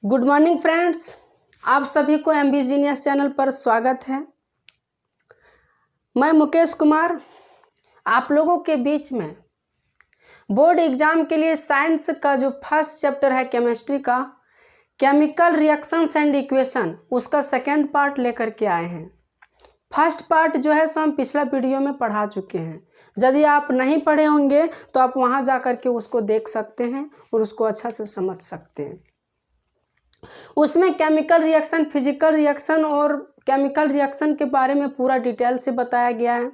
Good morning friends, आप सभी को एमबी जीनियस चैनल पर स्वागत है। मैं मुकेश कुमार आप लोगों के बीच में बोर्ड एग्जाम के लिए साइंस का जो फर्स्ट चैप्टर है केमिस्ट्री का, केमिकल रिएक्शंस एंड इक्वेशन, उसका सेकेंड पार्ट लेकर के आए हैं। फर्स्ट पार्ट जो है सो हम पिछला वीडियो में पढ़ा चुके हैं। यदि आप नहीं पढ़े होंगे तो आप वहां जा कर के उसको देख सकते हैं और उसको अच्छा से समझ सकते हैं। उसमें केमिकल रिएक्शन, फिजिकल रिएक्शन और केमिकल रिएक्शन के बारे में पूरा डिटेल से बताया गया है।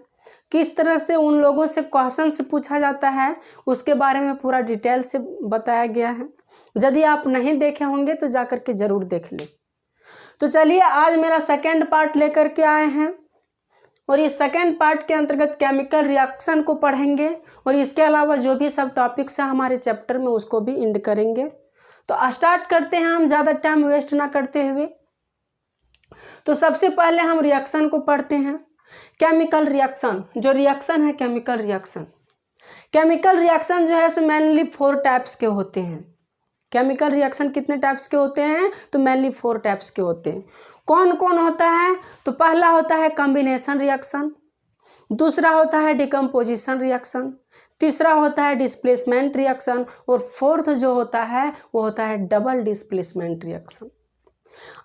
किस तरह से उन लोगों से क्वेश्चन से पूछा जाता है उसके बारे में पूरा डिटेल से बताया गया है। यदि आप नहीं देखे होंगे तो जाकर के ज़रूर देख लें। तो चलिए, आज मेरा सेकेंड पार्ट लेकर के आए हैं और इस सेकेंड पार्ट के अंतर्गत केमिकल रिएक्शन को पढ़ेंगे और इसके अलावा जो भी सब टॉपिक्स हैं हमारे चैप्टर में उसको भी एंड करेंगे। तो स्टार्ट करते हैं हम ज़्यादा टाइम वेस्ट ना करते हुए। तो सबसे पहले हम रिएक्शन को पढ़ते हैं। केमिकल रिएक्शन, जो रिएक्शन है केमिकल रिएक्शन जो है सो मेनली 4 टाइप्स के होते हैं। केमिकल रिएक्शन कितने टाइप्स के होते हैं? तो मेनली 4 टाइप्स के होते हैं। कौन कौन होता है? तो पहला होता है कॉम्बिनेशन रिएक्शन, दूसरा होता है डिकम्पोजिशन रिएक्शन, तीसरा होता है डिस्प्लेसमेंट रिएक्शन और फोर्थ जो होता है वो होता है डबल डिस्प्लेसमेंट रिएक्शन।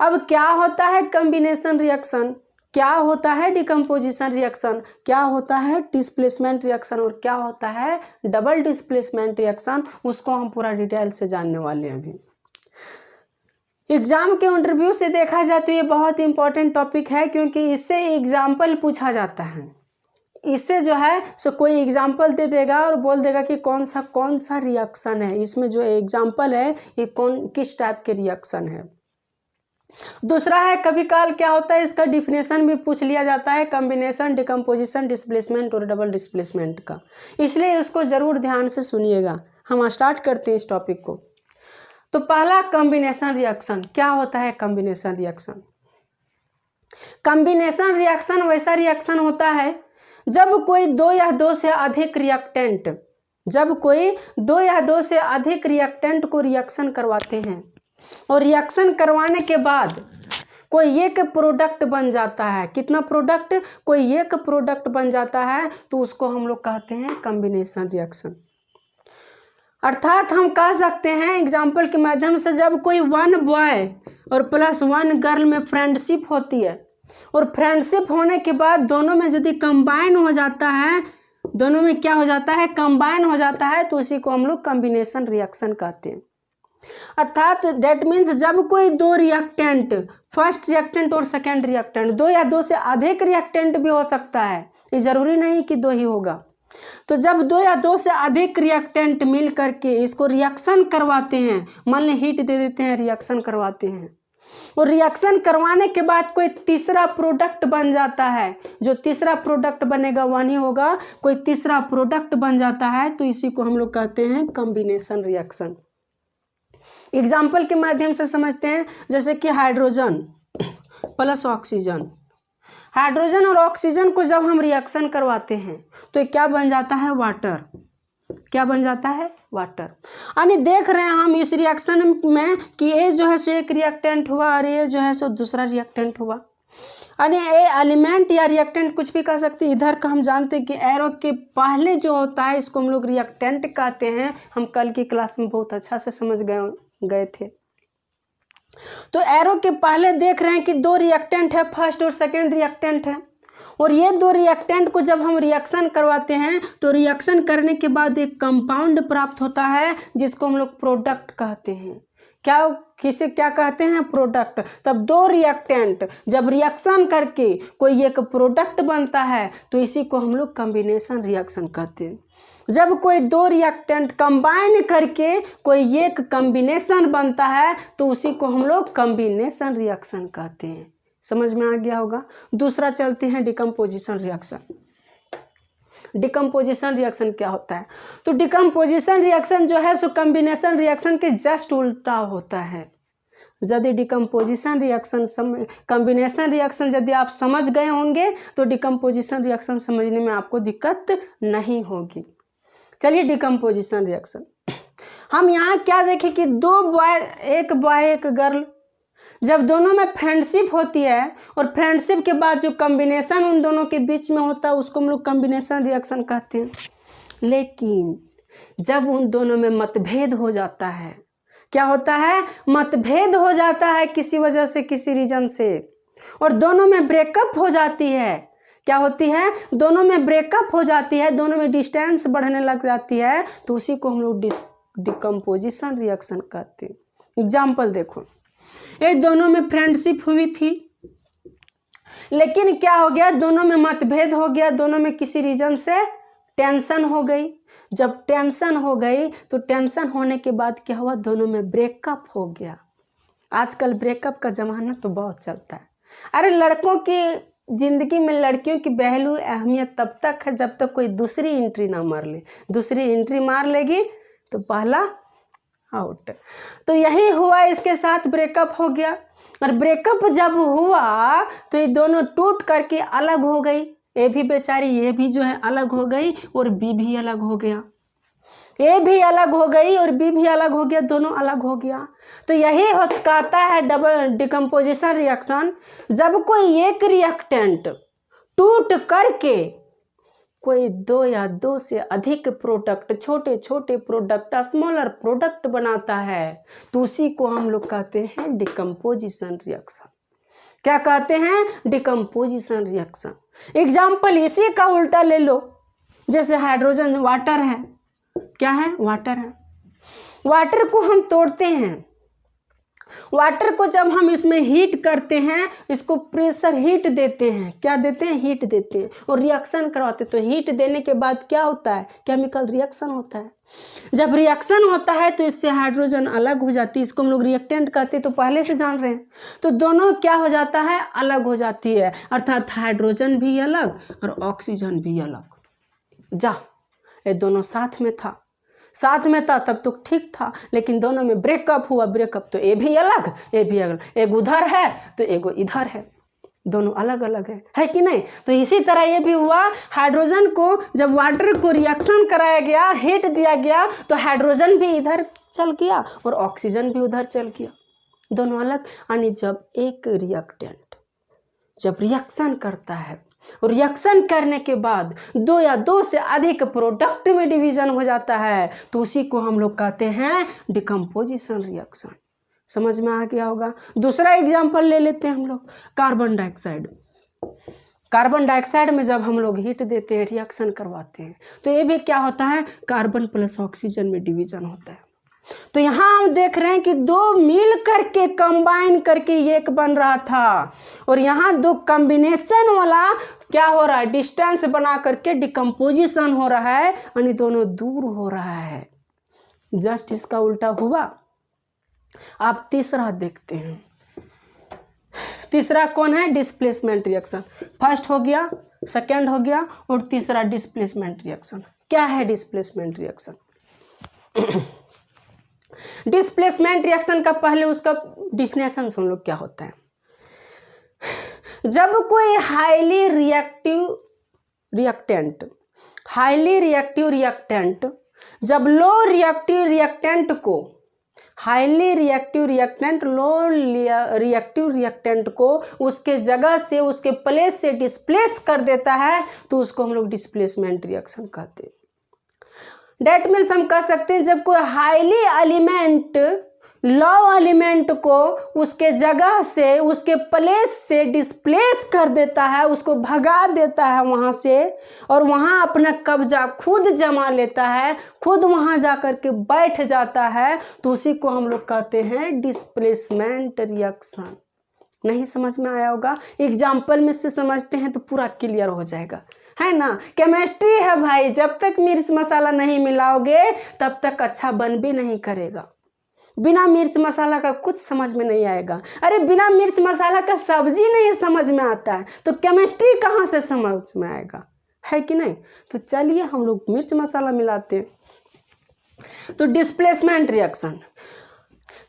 अब क्या होता है कॉम्बिनेशन रिएक्शन, क्या होता है डिकम्पोजिशन रिएक्शन, क्या होता है डिस्प्लेसमेंट रिएक्शन और क्या होता है डबल डिस्प्लेसमेंट रिएक्शन, उसको हम पूरा डिटेल से जानने वाले हैं। अभी एग्जाम के इंटरव्यू से देखा जाए तो ये बहुत इंपॉर्टेंट टॉपिक है, क्योंकि इससे एग्जाम्पल पूछा जाता है। इससे जो है सो कोई एग्जाम्पल दे देगा और बोल देगा कि कौन सा रिएक्शन है, इसमें जो एग्जाम्पल है ये किस टाइप के रिएक्शन है। दूसरा है कभी काल क्या होता है, इसका डिफिनेशन भी पूछ लिया जाता है, कॉम्बिनेशन, डिकम्पोजिशन, डिस्प्लेसमेंट और डबल डिस्प्लेसमेंट का, इसलिए इसको जरूर ध्यान से सुनिएगा। हम स्टार्ट करते हैं इस टॉपिक को। तो पहला कॉम्बिनेशन रिएक्शन, क्या होता है कॉम्बिनेशन रिएक्शन? कॉम्बिनेशन रिएक्शन वैसा रिएक्शन होता है जब कोई 2 या 2 से अधिक रिएक्टेंट को रिएक्शन करवाते हैं और रिएक्शन करवाने के बाद कोई एक प्रोडक्ट बन जाता है। कितना प्रोडक्ट? कोई एक प्रोडक्ट बन जाता है, तो उसको हम लोग कहते हैं कॉम्बिनेशन रिएक्शन। अर्थात हम कह सकते हैं एग्जाम्पल के माध्यम से, जब कोई 1 बॉय और प्लस 1 गर्ल में फ्रेंडशिप होती है और फ्रेंडशिप होने के बाद दोनों में यदि कंबाइन हो जाता है, दोनों में क्या हो जाता है? कंबाइन हो जाता है, तो उसी को हम लोग कॉम्बिनेशन रिएक्शन कहते हैं। अर्थात डेट मीन्स जब कोई 2 रिएक्टेंट, फर्स्ट रिएक्टेंट और सेकेंड रिएक्टेंट, 2 या 2 से अधिक रिएक्टेंट भी हो सकता है, ये जरूरी नहीं कि 2 ही होगा। तो जब 2 या 2 से अधिक रिएक्टेंट मिल करके इसको रिएक्शन करवाते हैं, मान लें हीट दे देते हैं, रिएक्शन करवाते हैं और रिएक्शन करवाने के बाद कोई तीसरा प्रोडक्ट बन जाता है, जो तीसरा प्रोडक्ट बनेगा वह नहीं होगा, कोई तीसरा प्रोडक्ट बन जाता है, तो इसी को हम लोग कहते हैं कॉम्बिनेशन रिएक्शन। एग्जाम्पल के माध्यम से समझते हैं, जैसे कि हाइड्रोजन प्लस ऑक्सीजन, हाइड्रोजन और ऑक्सीजन को जब हम रिएक्शन करवाते हैं तो ये क्या बन जाता है? वाटर। क्या बन जाता है? वाटर। यानी देख रहे हैं हम इस रिएक्शन में कि ये जो है सो एक रिएक्टेंट हुआ और ये जो है सो दूसरा रिएक्टेंट हुआ। यानी ये एलिमेंट या रिएक्टेंट कुछ भी कह सकते हैं। इधर का हम जानते हैं कि एरो के पहले जो होता है इसको हम लोग रिएक्टेंट कहते हैं। हम कल की क्लास में बहुत अच्छा से समझ गए थे। तो एरो के पहले देख रहे हैं कि 2 रिएक्टेंट है, फर्स्ट और सेकेंड रिएक्टेंट है, और ये 2 रिएक्टेंट को जब हम रिएक्शन करवाते हैं तो रिएक्शन करने के बाद एक कंपाउंड प्राप्त होता है जिसको हम लोग प्रोडक्ट कहते हैं। किसे क्या कहते हैं? प्रोडक्ट। तब 2 रिएक्टेंट जब रिएक्शन करके कोई एक प्रोडक्ट बनता है तो इसी को हम लोग कॉम्बिनेशन रिएक्शन कहते हैं। जब कोई 2 रिएक्टेंट कंबाइन करके कोई एक कॉम्बिनेशन बनता है तो उसी को हम लोग कॉम्बिनेशन रिएक्शन कहते हैं। समझ में आ गया होगा। दूसरा चलते हैं डिकम्पोजिशन रिएक्शन। डिकम्पोजिशन रिएक्शन क्या होता है? तो डिकम्पोजिशन रिएक्शन जो है सो कॉम्बिनेशन रिएक्शन के जस्ट उल्टा होता है। यदि डिकम्पोजिशन रिएक्शन कॉम्बिनेशन रिएक्शन यदि आप समझ गए होंगे तो डिकम्पोजिशन रिएक्शन समझने में आपको दिक्कत नहीं होगी। चलिए डिकम्पोजिशन रिएक्शन, हम यहाँ क्या देखें कि एक बॉय एक गर्ल, जब दोनों में फ्रेंडशिप होती है और फ्रेंडशिप के बाद जो कॉम्बिनेशन उन दोनों के बीच में होता है उसको हम लोग कॉम्बिनेशन रिएक्शन कहते हैं। लेकिन जब उन दोनों में मतभेद हो जाता है, क्या होता है, मतभेद हो जाता है किसी वजह से, किसी रीजन से, और दोनों में ब्रेकअप हो जाती है, क्या होती है, दोनों में ब्रेकअप हो जाती है, दोनों में डिस्टेंस बढ़ने लग जाती है, तो उसी को हम लोग डिकम्पोजिशन रिएक्शन कहते हैं। एग्जाम्पल देखो, ये दोनों में फ्रेंडशिप हुई थी, लेकिन क्या हो गया, दोनों में मतभेद हो गया, दोनों में किसी रीजन से टेंशन हो गई। जब टेंशन हो गई तो टेंशन होने के बाद क्या हुआ, दोनों में ब्रेकअप हो गया। आजकल ब्रेकअप का ज़माना तो बहुत चलता है। अरे लड़कों की ज़िंदगी में लड़कियों की वैल्यू अहमियत तब तक है जब तक कोई दूसरी एंट्री ना मार ले। दूसरी एंट्री मार लेगी तो पहला आउट। तो यही हुआ, इसके साथ ब्रेकअप हो गया, और ब्रेकअप जब हुआ तो ये दोनों टूट करके अलग हो गई। ए भी बेचारी, ये भी जो है अलग हो गई, और बी भी अलग हो गया। ए भी अलग हो गई और बी भी अलग हो गया, दोनों अलग हो गया। तो यही कहता है डबल डिकम्पोजिशन रिएक्शन। जब कोई एक रिएक्टेंट टूट करके कोई दो या दो से अधिक प्रोडक्ट, छोटे छोटे प्रोडक्ट, स्मॉलर प्रोडक्ट बनाता है, तो उसी को हम लोग कहते हैं डिकम्पोजिशन रिएक्शन। क्या कहते हैं, डिकम्पोजिशन रिएक्शन। एग्जाम्पल इसी का उल्टा ले लो, जैसे हाइड्रोजन, वाटर है, क्या है, वाटर है। वाटर को हम तोड़ते हैं, वाटर को जब हम इसमें हीट करते हैं, इसको प्रेशर हीट देते हैं, क्या देते हैं, हीट देते हैं, और रिएक्शन करवाते हैं। तो हीट देने के बाद क्या होता है, केमिकल रिएक्शन होता है। जब रिएक्शन होता है तो इससे हाइड्रोजन अलग हो जाती है, इसको हम लोग रिएक्टेंट कहते हैं, तो पहले से जान रहे हैं। तो दोनों क्या हो जाता है, अलग हो जाती है, अर्थात हाइड्रोजन भी अलग और ऑक्सीजन भी अलग। जा, ये दोनों साथ में था तब तो ठीक था, लेकिन दोनों में ब्रेकअप हुआ। ब्रेकअप तो ए भी अलग, ए भी अलग, एक उधर है तो एक इधर है, दोनों अलग अलग है कि नहीं। तो इसी तरह ये भी हुआ, हाइड्रोजन को जब वाटर को रिएक्शन कराया गया, हीट दिया गया, तो हाइड्रोजन भी इधर चल गया और ऑक्सीजन भी उधर चल गया, दोनों अलग। यानी जब एक रिएक्टेंट जब रिएक्शन करता है, रिएक्शन करने के बाद दो या दो से अधिक प्रोडक्ट में डिवीजन हो जाता है, तो उसी को हम लोग कहते हैं डिकम्पोजिशन रिएक्शन। समझ में आ गया होगा। दूसरा एग्जांपल ले लेते हैं हम लोग, कार्बन डाइऑक्साइड। कार्बन डाइऑक्साइड में जब हम लोग हीट देते हैं, रिएक्शन करवाते हैं, तो ये भी क्या होता है, कार्बन प्लस ऑक्सीजन में डिवीजन होता है। तो यहाँ हम देख रहे हैं कि दो मिल करके कंबाइन करके एक बन रहा था, और यहाँ दो कॉम्बिनेशन वाला क्या हो रहा है, डिस्टेंस बना करके डिकम्पोजिशन हो रहा है, यानी दोनों दूर हो रहा है। जस्ट इसका उल्टा हुआ। आप तीसरा देखते हैं, तीसरा कौन है, डिस्प्लेसमेंट रिएक्शन। फर्स्ट हो गया, सेकेंड हो गया, और तीसरा डिस्प्लेसमेंट रिएक्शन। क्या है डिस्प्लेसमेंट रिएक्शन? डिस्प्लेसमेंट रिएक्शन का पहले उसका डिफिनेशन सुन लो क्या होता है। जब कोई हाईली रिएक्टिव रिएक्टेंट जब लो रिएक्टिव रिएक्टेंट को highly reactive reactant low reactive reactant को उसके जगह से, उसके प्लेस से डिस्प्लेस कर देता है, तो उसको हम लोग डिस्प्लेसमेंट रिएक्शन कहते हैं। डेट मीन्स हम कह सकते हैं जब कोई हाईली एलिमेंट लो एलिमेंट को उसके जगह से, उसके प्लेस से डिस्प्लेस कर देता है, उसको भगा देता है वहाँ से, और वहाँ अपना कब्जा खुद जमा लेता है, खुद वहाँ जा कर के बैठ जाता है, तो उसी को हम लोग कहते हैं डिस्प्लेसमेंट रिएक्शन। नहीं समझ में आया होगा, एग्जाम्पल में से समझते हैं तो पूरा क्लियर हो जाएगा, है ना। केमिस्ट्री है भाई, जब तक मिर्च मसाला नहीं मिलाओगे तब तक अच्छा बन भी नहीं करेगा। बिना मिर्च मसाला का कुछ समझ में नहीं आएगा। अरे बिना मिर्च मसाला का सब्जी नहीं समझ में आता है, तो केमिस्ट्री कहाँ से समझ में आएगा, है कि नहीं। तो चलिए हम लोग मिर्च मसाला मिलाते हैं। तो डिस्प्लेसमेंट रिएक्शन,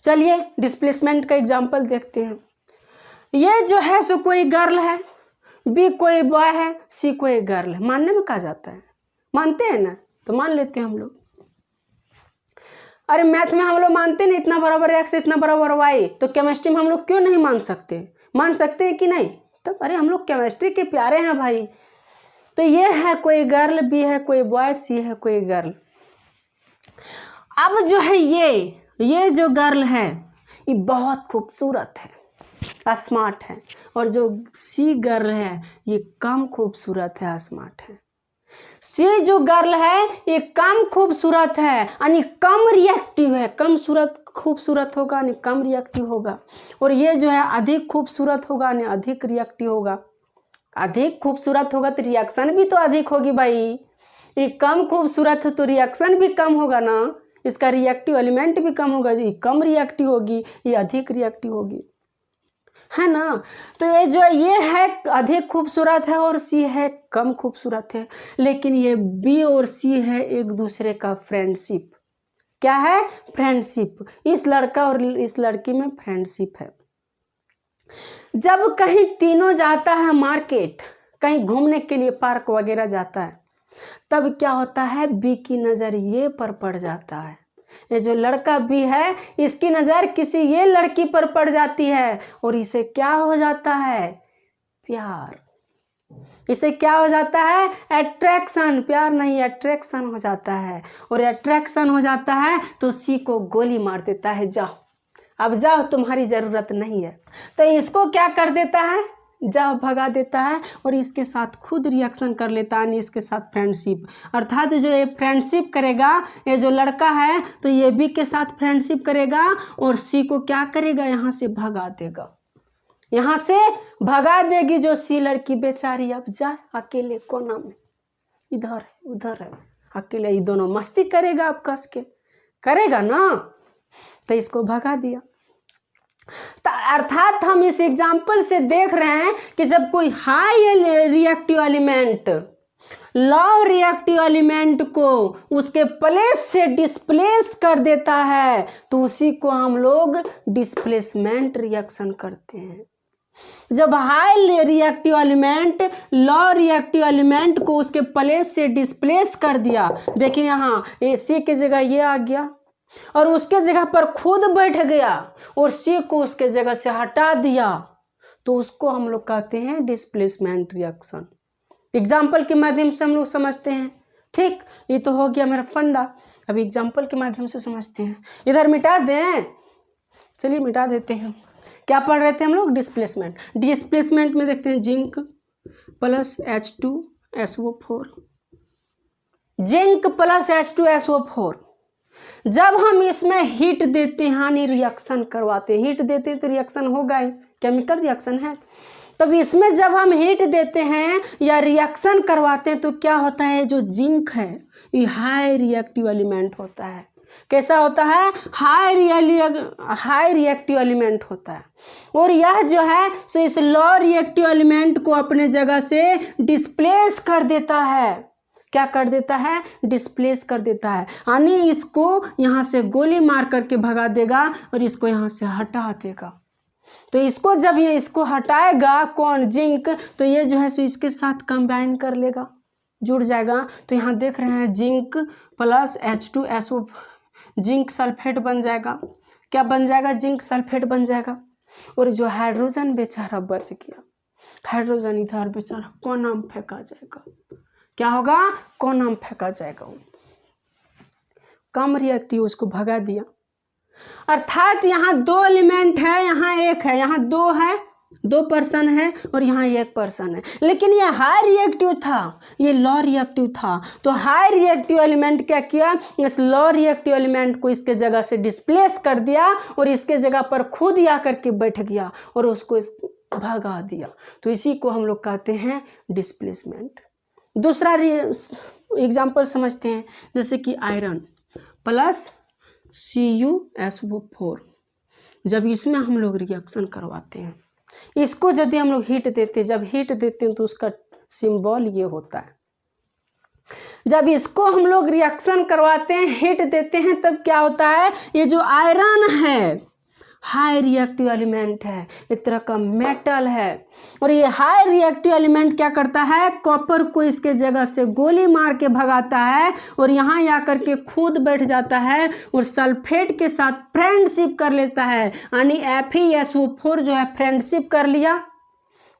चलिए डिस्प्लेसमेंट का एग्जाम्पल देखते हैं। ये जो है सो कोई गर्ल है, बी कोई बॉय है, सी कोई गर्ल है, मानने में कहा जाता है, मानते हैं ना, तो मान लेते हैं हम लोग। अरे मैथ में हम लोग मानते नहीं इतना बराबर x इतना बराबर y, तो केमिस्ट्री में हम लोग क्यों नहीं मान सकते हैं कि नहीं? तब अरे हम लोग केमिस्ट्री के प्यारे हैं भाई। तो ये है कोई गर्ल, बी है कोई बॉय, सी है कोई गर्ल। अब जो है ये जो गर्ल है ये बहुत खूबसूरत है, स्मार्ट है, और जो सी गर्ल है ये कम खूबसूरत है, स्मार्ट है। सी जो गर्ल है ये कम खूबसूरत है यानी कम रिएक्टिव है, खूबसूरत होगा यानी कम रिएक्टिव होगा, और ये जो है अधिक खूबसूरत होगा यानी अधिक रिएक्टिव होगा। अधिक खूबसूरत होगा तो रिएक्शन भी तो अधिक होगी भाई। ये कम खूबसूरत है तो रिएक्शन भी कम होगा ना, इसका रिएक्टिव एलिमेंट भी कम होगा, ये कम रिएक्टिव होगी, ये अधिक रिएक्टिव होगी, है ना। तो ये है अधिक खूबसूरत है और सी है कम खूबसूरत है, लेकिन ये बी और सी है एक दूसरे का फ्रेंडशिप। क्या है? फ्रेंडशिप। इस लड़का और इस लड़की में फ्रेंडशिप है। जब कहीं तीनों जाता है मार्केट, कहीं घूमने के लिए पार्क वगैरह जाता है, तब क्या होता है, बी की नज़र ये पर पड़ जाता है। ये जो लड़का बी है इसकी नज़र किसी ये लड़की पर पड़ जाती है और इसे क्या हो जाता है, प्यार। इसे क्या हो जाता है, अट्रैक्शन। प्यार नहीं, अट्रैक्शन हो जाता है, और अट्रैक्शन हो जाता है तो सी को गोली मार देता है, जाओ अब जाओ, तुम्हारी ज़रूरत नहीं है। तो इसको क्या कर देता है, जाओ भगा देता है, और इसके साथ खुद रिएक्शन कर लेता है, इसके साथ फ्रेंडशिप। अर्थात जो ये फ्रेंडशिप करेगा, ये जो लड़का है तो ये बी के साथ फ्रेंडशिप करेगा और सी को क्या करेगा, यहाँ से भगा देगा, यहाँ से भगा देगी जो सी लड़की बेचारी। अब जाए अकेले कोना में, इधर है उधर है, अकेले ये दोनों मस्ती करेगा, अब कस के करेगा ना, तो इसको भगा दिया। तो अर्थात हम इस एग्जाम्पल से देख रहे हैं कि जब कोई high reactive element low reactive element को उसके प्लेस से डिस्प्लेस कर देता है तो उसी को हम लोग डिस्प्लेसमेंट रिएक्शन करते हैं। जब high reactive element low reactive element को उसके प्लेस से डिस्प्लेस कर दिया, देखिए यहाँ सी की जगह ये आ गया और उसके जगह पर खुद बैठ गया और सी को उसके जगह से हटा दिया, तो उसको हम लोग कहते हैं डिस्प्लेसमेंट रिएक्शन। एग्जाम्पल के माध्यम से हम लोग समझते हैं। ठीक, ये तो हो गया मेरा फंडा। अभी एग्जाम्पल के माध्यम से समझते हैं। इधर मिटा दें, चलिए मिटा देते हैं। क्या पढ़ रहे थे हम लोग, डिस्प्लेसमेंट। डिस्प्लेसमेंट में देखते हैं zinc plus H2SO4, zinc plus H2SO4। जब हम इसमें हीट देते हैं यानी रिएक्शन करवाते हैं, हीट देते हैं तो रिएक्शन होगा ही, केमिकल रिएक्शन है। तब इसमें जब हम हीट देते हैं या रिएक्शन करवाते हैं तो क्या होता है, जो जिंक है ये हाई रिएक्टिव एलिमेंट होता है। कैसा होता है, हाई रिएक्टिव एलिमेंट होता है, और यह जो है सो इस लो रिएक्टिव एलिमेंट को अपने जगह से डिस्प्लेस कर देता है। क्या कर देता है, डिस्प्लेस कर देता है, यानी इसको यहाँ से गोली मार करके भगा देगा और इसको यहाँ से हटा देगा। तो इसको जब ये इसको हटाएगा कौन, जिंक, तो ये जो है सो इसके साथ कंबाइन कर लेगा, जुड़ जाएगा। तो यहाँ देख रहे हैं zinc plus H2SO, zinc sulphate बन जाएगा। क्या बन जाएगा, जिंक सल्फेट बन जाएगा। और जो हाइड्रोजन बेचारा बच गया, हाइड्रोजन इधर बेचारा कोना में फेंका जाएगा। क्या होगा, कोना में फेंका जाएगा। कम रिएक्टिव, उसको भगा दिया। अर्थात यहाँ दो एलिमेंट है, यहाँ एक है, यहाँ दो है, 2 पर्सन है और यहाँ 1 पर्सन है, लेकिन ये हाई रिएक्टिव था, ये लो रिएक्टिव था। तो हाई रिएक्टिव एलिमेंट क्या किया, इस लो रिएक्टिव एलिमेंट को इसके जगह से डिस्प्लेस कर दिया और इसके जगह पर खुद ही आकर के बैठ गया और उसको भगा दिया। तो इसी को हम लोग कहते हैं डिस्प्लेसमेंट। दूसरा एग्जाम्पल समझते हैं, जैसे कि आयरन प्लस CuSO4। जब इसमें हम लोग रिएक्शन करवाते हैं, इसको यदि हम लोग हीट देते हैं, जब हीट देते हैं तो उसका सिंबल ये होता है। जब इसको हम लोग रिएक्शन करवाते हैं, हीट देते हैं, तब क्या होता है, ये जो आयरन है हाई रिएक्टिव एलिमेंट है, एक तरह का मेटल है। और ये हाई रिएक्टिव एलिमेंट क्या करता है, कॉपर को इसके जगह से गोली मार के भगाता है और यहाँ आकर के खुद बैठ जाता है और सल्फेट के साथ फ्रेंडशिप कर लेता है, यानी FeSO4 जो है फ्रेंडशिप कर लिया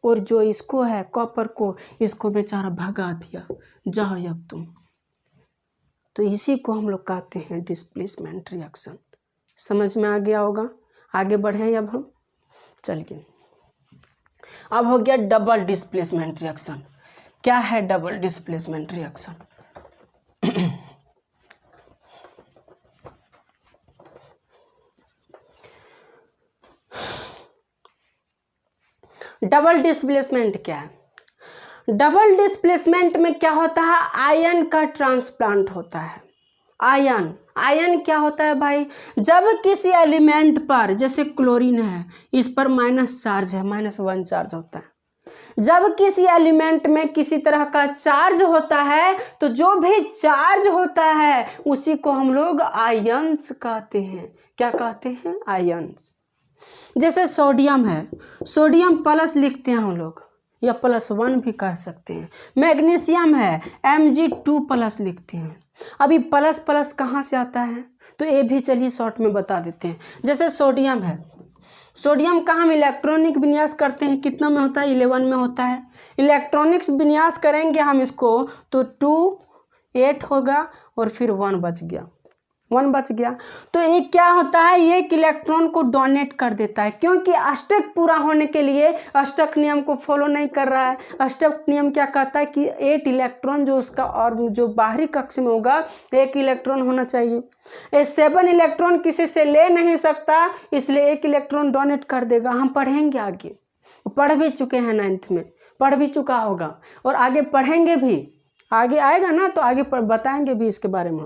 और जो इसको है कॉपर को, इसको बेचारा भगा दिया, जाओ अब तुम। तो इसी को हम लोग कहते हैं डिस्प्लेसमेंट रिएक्शन। समझ में आ गया होगा। आगे बढ़े अब हम, चलिए। अब हो गया डबल डिस्प्लेसमेंट रिएक्शन। क्या है double displacement reaction? Double displacement क्या है? डबल डिस्प्लेसमेंट में क्या होता है, आयन का ट्रांसप्लांट होता है। आयन क्या होता है भाई, जब किसी एलिमेंट पर, जैसे क्लोरीन है, इस पर माइनस चार्ज है, -1 चार्ज होता है। जब किसी एलिमेंट में किसी तरह का चार्ज होता है तो जो भी चार्ज होता है उसी को हम लोग आयन्स कहते हैं। क्या कहते हैं? आयन्स। जैसे सोडियम है, सोडियम प्लस लिखते हैं हम लोग, या +1 भी कर सकते हैं। मैग्नीशियम है, Mg2+ लिखते हैं। अभी प्लस प्लस कहाँ से आता है, तो ये भी चलिए शॉर्ट में बता देते हैं। जैसे सोडियम है, सोडियम का हम इलेक्ट्रॉनिक विन्यास करते हैं, कितना में होता है? 11 में होता है। इलेक्ट्रॉनिक्स विन्यास करेंगे हम इसको तो 2 8 होगा और फिर 1 बच गया, 1 बच गया। तो ये क्या होता है, ये एक इलेक्ट्रॉन को डोनेट कर देता है, क्योंकि अष्टक पूरा होने के लिए अष्टक नियम को फॉलो नहीं कर रहा है। अष्टक नियम क्या कहता है कि 8 इलेक्ट्रॉन जो उसका और जो बाहरी कक्ष में होगा 1 इलेक्ट्रॉन होना चाहिए। ये 7 इलेक्ट्रॉन किसी से ले नहीं सकता, इसलिए 1 इलेक्ट्रॉन डोनेट कर देगा। हम पढ़ेंगे आगे, पढ़ भी चुके हैं 9th में, पढ़ भी चुका होगा और आगे पढ़ेंगे भी, आगे आएगा ना तो आगे बताएंगे भी इसके बारे में।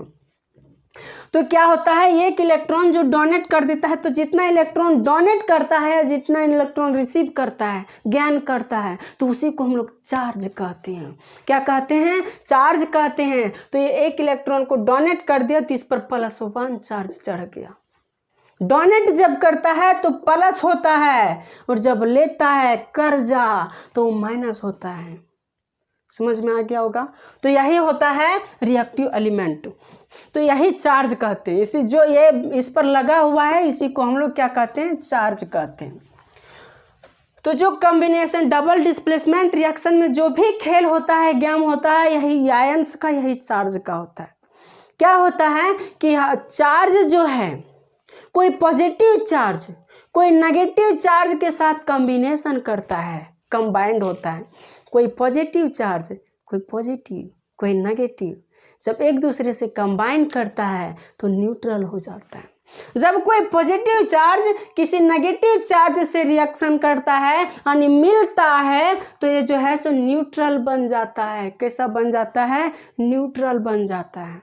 तो क्या होता है, एक इलेक्ट्रॉन जो डोनेट कर देता है, तो जितना इलेक्ट्रॉन डोनेट करता है, जितना इलेक्ट्रॉन रिसीव करता है, ज्ञान करता है, तो उसी को हम लोग चार्ज कहते हैं। क्या कहते हैं? चार्ज कहते हैं। तो ये 1 इलेक्ट्रॉन को डोनेट कर दिया तो इस पर +1 चार्ज चढ़ गया। डोनेट जब करता है तो प्लस होता है और जब लेता है कर्जा तो माइनस होता है। समझ में आ गया होगा। तो यही होता है रिएक्टिव एलिमेंट, तो यही चार्ज कहते हैं। इसी जो ये इस पर लगा हुआ है इसी को हम लोग क्या कहते हैं? चार्ज कहते हैं। तो जो कॉम्बिनेशन डबल डिस्प्लेसमेंट रिएक्शन में जो भी खेल होता है, गेम होता है, यही आयंस का, यही चार्ज का होता है। क्या होता है कि चार्ज जो है, कोई पॉजिटिव चार्ज कोई नेगेटिव चार्ज के साथ कॉम्बिनेशन करता है, कंबाइंड होता है। कोई पॉजिटिव चार्ज, कोई पॉजिटिव, कोई नेगेटिव, जब एक दूसरे से कंबाइन करता है तो न्यूट्रल हो जाता है। जब कोई पॉजिटिव चार्ज किसी नेगेटिव चार्ज से रिएक्शन करता है यानी मिलता है, तो ये जो है सो न्यूट्रल बन जाता है। कैसा बन जाता है? न्यूट्रल बन जाता है।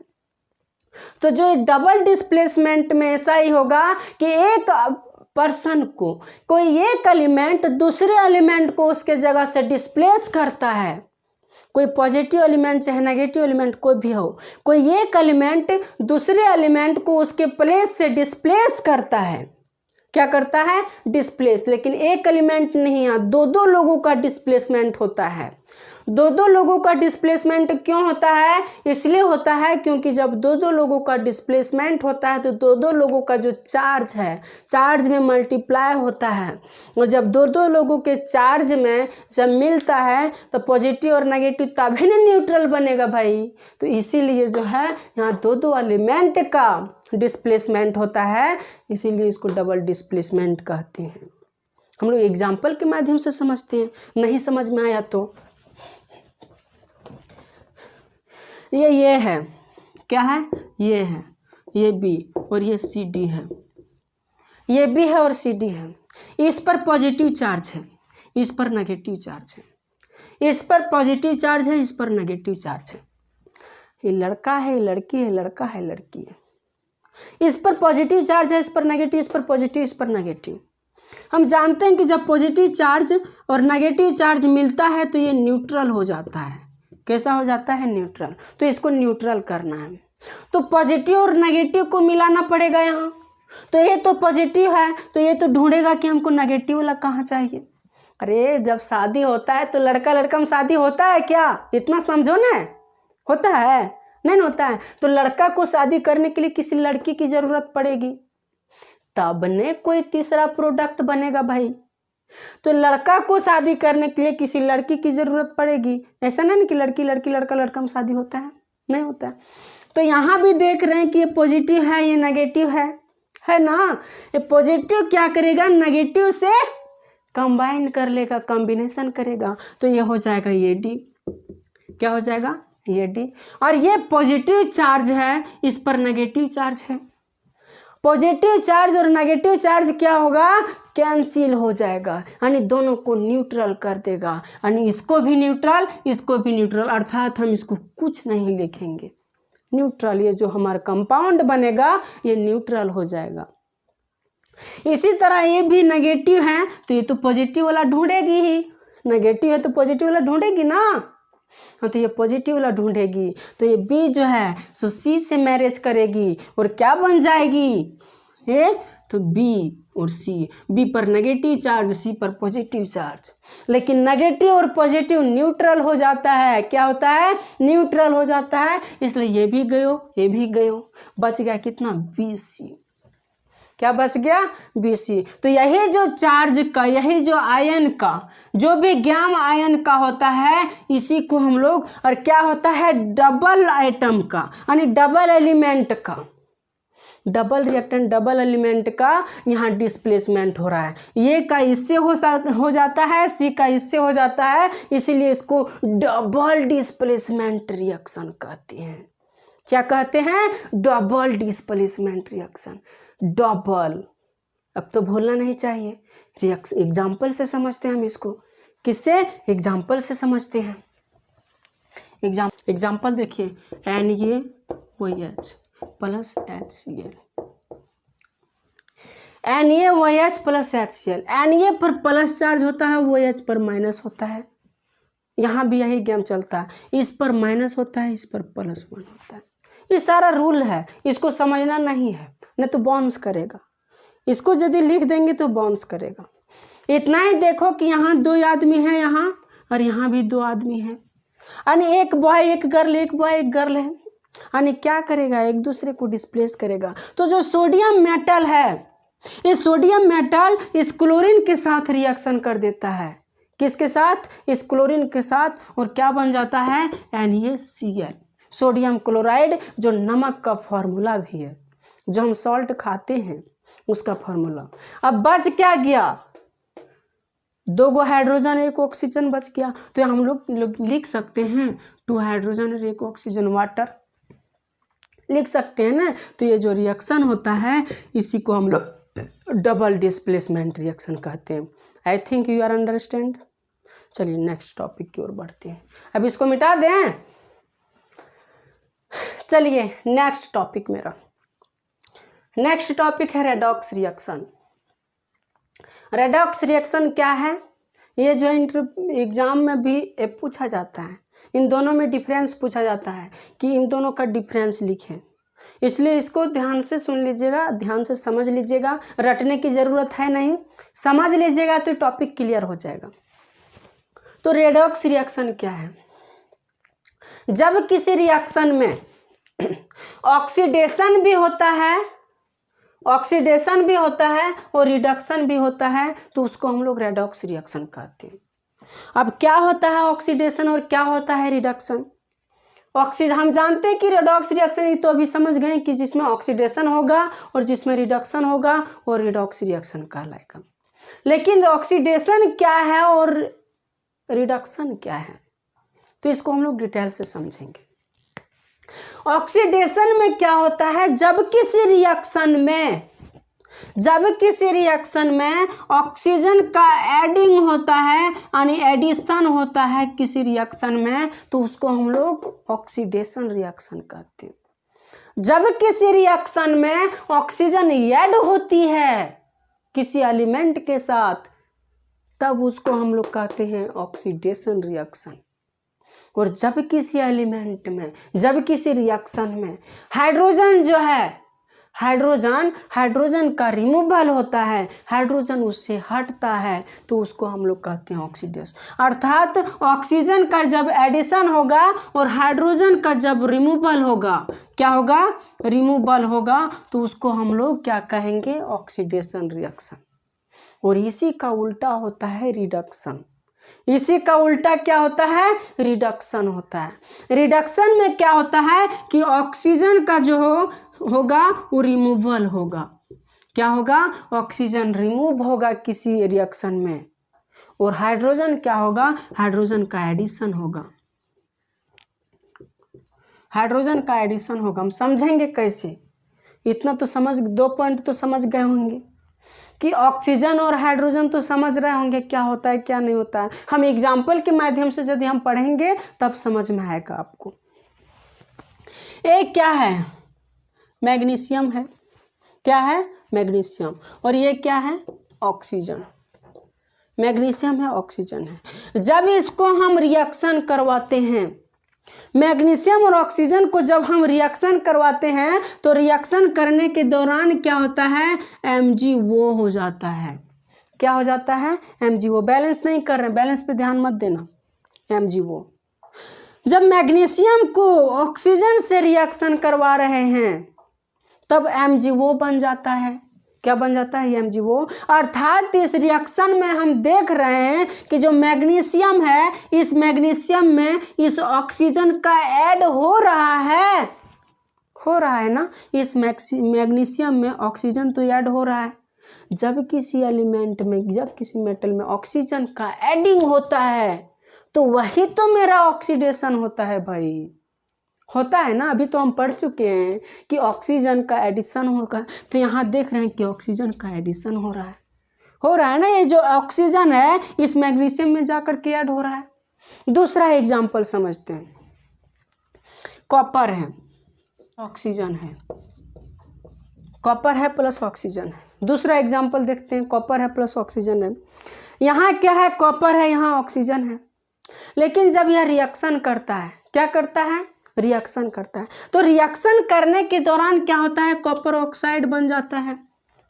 तो जो डबल डिस्प्लेसमेंट में ऐसा ही होगा कि एक पर्सन को कोई एक एलिमेंट दूसरे एलिमेंट को उसके जगह से डिस्प्लेस करता है। कोई पॉजिटिव एलिमेंट चाहे नेगेटिव एलिमेंट कोई भी हो, कोई एक एलिमेंट दूसरे एलिमेंट को उसके प्लेस से डिस्प्लेस करता है। क्या करता है? डिस्प्लेस। लेकिन एक एलिमेंट नहीं, यहाँ 2-2 लोगों का डिस्प्लेसमेंट होता है। 2-2 लोगों का डिस्प्लेसमेंट क्यों होता है? इसलिए होता है क्योंकि जब 2-2 लोगों का डिस्प्लेसमेंट होता है तो 2-2 लोगों का जो चार्ज है, चार्ज में मल्टीप्लाई होता है। और जब 2-2 लोगों के चार्ज में जब मिलता है तो पॉजिटिव और नेगेटिव तभी ना न्यूट्रल बनेगा भाई। तो इसीलिए जो है यहाँ 2-2 एलिमेंट का डिस्प्लेसमेंट होता है, इसीलिए इसको डबल डिस्प्लेसमेंट कहते हैं। हम लोग एग्जाम्पल के माध्यम से समझते हैं, नहीं समझ में आया तो ये है, क्या है? ये है, ये बी और ये सी डी है। ये बी है और सी डी है। इस पर पॉजिटिव चार्ज है, इस पर नेगेटिव चार्ज है। इस पर पॉजिटिव चार्ज है, इस पर नेगेटिव चार्ज है। ये लड़का है, ये लड़की है, लड़का है, लड़की है। इस पर पॉजिटिव चार्ज है, इस पर नेगेटिव, इस पर पॉजिटिव, इस पर नेगेटिव। हम जानते हैं कि जब पॉजिटिव चार्ज और नेगेटिव चार्ज मिलता है तो ये न्यूट्रल हो जाता है। कैसा हो जाता है? न्यूट्रल। तो इसको न्यूट्रल करना है तो पॉजिटिव और नेगेटिव को मिलाना पड़ेगा यहाँ। तो ये तो पॉजिटिव है, तो ये तो ढूंढेगा कि हमको नेगेटिव वाला कहाँ चाहिए। अरे जब शादी होता है तो लड़का लड़का में शादी होता है क्या, इतना समझो ना, होता है नहीं होता है। तो लड़का को शादी करने के लिए किसी लड़की की ज़रूरत पड़ेगी, तब ने कोई तीसरा प्रोडक्ट बनेगा भाई। तो लड़का को शादी करने के लिए किसी लड़की की ज़रूरत पड़ेगी, ऐसा नहीं कि लड़की लड़की लड़का लड़का में शादी होता है, नहीं होता है। तो यहाँ भी देख रहे हैं कि ये पॉजिटिव है ये नेगेटिव है ना। ये पॉजिटिव क्या करेगा, नेगेटिव से कंबाइन कर लेगा, कॉम्बिनेशन करेगा, तो ये हो जाएगा ये डी। क्या हो जाएगा, ये डी। और ये पॉजिटिव चार्ज है, इस पर नेगेटिव चार्ज है। पॉजिटिव चार्ज और नेगेटिव चार्ज क्या होगा, कैंसिल हो जाएगा, यानी दोनों को न्यूट्रल कर देगा, यानी इसको भी न्यूट्रल इसको भी न्यूट्रल, अर्थात हम इसको कुछ नहीं लिखेंगे, न्यूट्रल। ये जो हमारा कंपाउंड बनेगा ये न्यूट्रल हो जाएगा। इसी तरह ये भी नेगेटिव है तो ये तो पॉजिटिव वाला ढूंढेगी ही, नेगेटिव है तो पॉजिटिव वाला ढूंढेगी ना। हाँ तो ये पॉजिटिव वाला ढूंढेगी, तो ये बी जो है सो सी से मैरिज करेगी और क्या बन जाएगी ये, तो बी और सी, बी पर नेगेटिव चार्ज सी पर पॉजिटिव चार्ज। लेकिन नेगेटिव और पॉजिटिव न्यूट्रल हो जाता है, क्या होता है, न्यूट्रल हो जाता है, इसलिए ये भी गयो ये भी गयो, बच गया कितना, बी सी। क्या बच गया, बी सी। तो यही जो चार्ज का, यही जो आयन का, जो भी गैम आयन का होता है, इसी को हम लोग, और क्या होता है, डबल आइटम का, यानी डबल एलिमेंट का, डबल रिएक्टेंट डबल एलिमेंट का यहाँ डिस्प्लेसमेंट हो रहा है। ये का इससे हो जाता है, सी का इससे हो जाता है, इसीलिए इसको डबल डिस्प्लेसमेंट रिएक्शन कहते हैं। क्या कहते हैं, डबल डिस्प्लेसमेंट रिएक्शन, डबल। अब तो भूलना नहीं चाहिए, रिएक्शन एग्जाम्पल से समझते हैं हम इसको, किससे, एग्जाम्पल से समझते हैं। एग्जाम्पल देखिए, NaOH plus HCl, NaOH plus HCl, Na पर प्लस चार्ज होता है, OH पर माइनस होता है। यहाँ भी यही गेम चलता है, इस पर माइनस होता है, इस पर प्लस 1 होता है। ये सारा रूल है, इसको समझना नहीं है, नहीं तो बाउंस करेगा। इसको यदि लिख देंगे तो बाउंस करेगा। इतना ही देखो कि यहाँ 2 आदमी हैं यहाँ, और यहाँ भी 2 आदमी हैं, यानी एक बॉय एक गर्ल, एक बॉय एक गर्ल है, यानी क्या करेगा, एक दूसरे को डिस्प्लेस करेगा। तो जो सोडियम मेटल है, इस सोडियम मेटल इस क्लोरीन के साथ रिएक्शन कर देता है, किसके साथ, इस क्लोरीन के साथ, और क्या बन जाता है, NaCl, सोडियम क्लोराइड, जो नमक का फॉर्मूला भी है, जो हम सॉल्ट खाते हैं उसका फॉर्मूला। अब बच क्या गया, 2 हाइड्रोजन 1 ऑक्सीजन बच गया। तो हम लोग लिख सकते हैं 2 हाइड्रोजन और 1 ऑक्सीजन वाटर, लिख सकते हैं ना। तो ये जो रिएक्शन होता है इसी को हम लोग डबल डिस्प्लेसमेंट रिएक्शन कहते हैं। I think you are understand. चलिए नेक्स्ट टॉपिक की ओर बढ़ते हैं, अब इसको मिटा दें। चलिए नेक्स्ट टॉपिक, मेरा नेक्स्ट टॉपिक है रेडॉक्स रिएक्शन। रेडॉक्स रिएक्शन क्या है, ये जो एग्जाम में भी पूछा जाता है, इन दोनों में डिफरेंस पूछा जाता है कि इन दोनों का डिफरेंस लिखें, इसलिए इसको ध्यान से सुन लीजिएगा, ध्यान से समझ लीजिएगा, रटने की ज़रूरत है नहीं, समझ लीजिएगा तो टॉपिक क्लियर हो जाएगा। तो रेडॉक्स रिएक्शन क्या है, जब किसी रिएक्शन में ऑक्सीडेशन भी होता है, ऑक्सीडेशन भी होता है और रिडक्शन भी होता है, तो उसको हम लोग रेडॉक्स रिएक्शन कहते हैं। अब क्या होता है ऑक्सीडेशन और क्या होता है रिडक्शन। हम जानते हैं कि रेडॉक्स रिएक्शन तो अभी समझ गए कि जिसमें ऑक्सीडेशन होगा और जिसमें रिडक्शन होगा वो रेडॉक्स रिएक्शन कहलाएगा। लेकिन ऑक्सीडेशन क्या है और रिडक्शन क्या है, तो इसको हम लोग डिटेल से समझेंगे। ऑक्सीडेशन में क्या होता है, जब किसी रिएक्शन में ऑक्सीजन का एडिंग होता है, यानी एडिशन होता है किसी रिएक्शन में, तो उसको हम लोग ऑक्सीडेशन रिएक्शन कहते हैं। जब किसी रिएक्शन में ऑक्सीजन ऐड होती है किसी एलिमेंट के साथ, तब उसको हम लोग कहते हैं ऑक्सीडेशन रिएक्शन। और जब किसी एलिमेंट में, जब किसी रिएक्शन में हाइड्रोजन जो है, हाइड्रोजन का रिमूवल होता है, हाइड्रोजन उससे हटता है, तो उसको हम लोग कहते हैं ऑक्सीडेशन। अर्थात ऑक्सीजन का जब एडिशन होगा और हाइड्रोजन का जब रिमूवल होगा, क्या होगा, रिमूवल होगा, तो उसको हम लोग क्या कहेंगे, ऑक्सीडेशन रिएक्शन। और इसी का उल्टा होता है रिडक्शन। इसी का उल्टा क्या होता है, रिडक्शन होता है। रिडक्शन में क्या होता है कि ऑक्सीजन का जो होगा वो रिमूवल होगा। क्या होगा, ऑक्सीजन रिमूव होगा किसी रिएक्शन में, और हाइड्रोजन क्या होगा, हाइड्रोजन का एडिशन होगा। हाइड्रोजन का एडिशन होगा। हम समझेंगे कैसे, इतना तो समझ, 2 पॉइंट तो समझ गए होंगे कि ऑक्सीजन और हाइड्रोजन तो समझ रहे होंगे क्या होता है क्या नहीं होता है। हम एग्जाम्पल के माध्यम से यदि हम पढ़ेंगे तब समझ में आएगा आपको। एक क्या है, मैग्नीशियम है, क्या है, मैग्नीशियम, और ये क्या है, ऑक्सीजन। मैग्नीशियम है, ऑक्सीजन है। जब इसको हम रिएक्शन करवाते हैं, मैग्नीशियम और ऑक्सीजन को जब हम रिएक्शन करवाते हैं, तो रिएक्शन करने के दौरान क्या होता है, MgO हो जाता है। क्या हो जाता है, MgO। बैलेंस नहीं कर रहे, बैलेंस पे ध्यान मत देना, MgO। जब मैग्नीशियम को ऑक्सीजन से रिएक्शन करवा रहे हैं तब MgO बन जाता है। क्या बन जाता है, MgO। अर्थात इस रिएक्शन में हम देख रहे हैं कि जो मैग्नीशियम है, इस मैग्नीशियम में इस ऑक्सीजन का ऐड हो रहा है ना। इस मैग्नीशियम में ऑक्सीजन तो ऐड हो रहा है। जब किसी एलिमेंट में, जब किसी मेटल में ऑक्सीजन का एडिंग होता है तो वही तो मेरा ऑक्सीडेशन होता है भाई, होता है ना। अभी तो हम पढ़ चुके हैं कि ऑक्सीजन का एडिशन होगा, तो यहाँ देख रहे हैं कि ऑक्सीजन का एडिशन हो रहा है ना। ये जो ऑक्सीजन है इस मैग्नीशियम में जाकर के ऐड हो रहा है। दूसरा एग्जांपल समझते हैं, कॉपर है, ऑक्सीजन है, कॉपर है प्लस ऑक्सीजन है। दूसरा एग्जांपल देखते हैं, कॉपर है प्लस ऑक्सीजन है। यहाँ क्या है, कॉपर है, यहाँ ऑक्सीजन है। लेकिन जब यह रिएक्शन करता है, क्या करता है, रिएक्शन करता है, तो रिएक्शन करने के दौरान क्या होता है, कॉपर ऑक्साइड बन जाता है।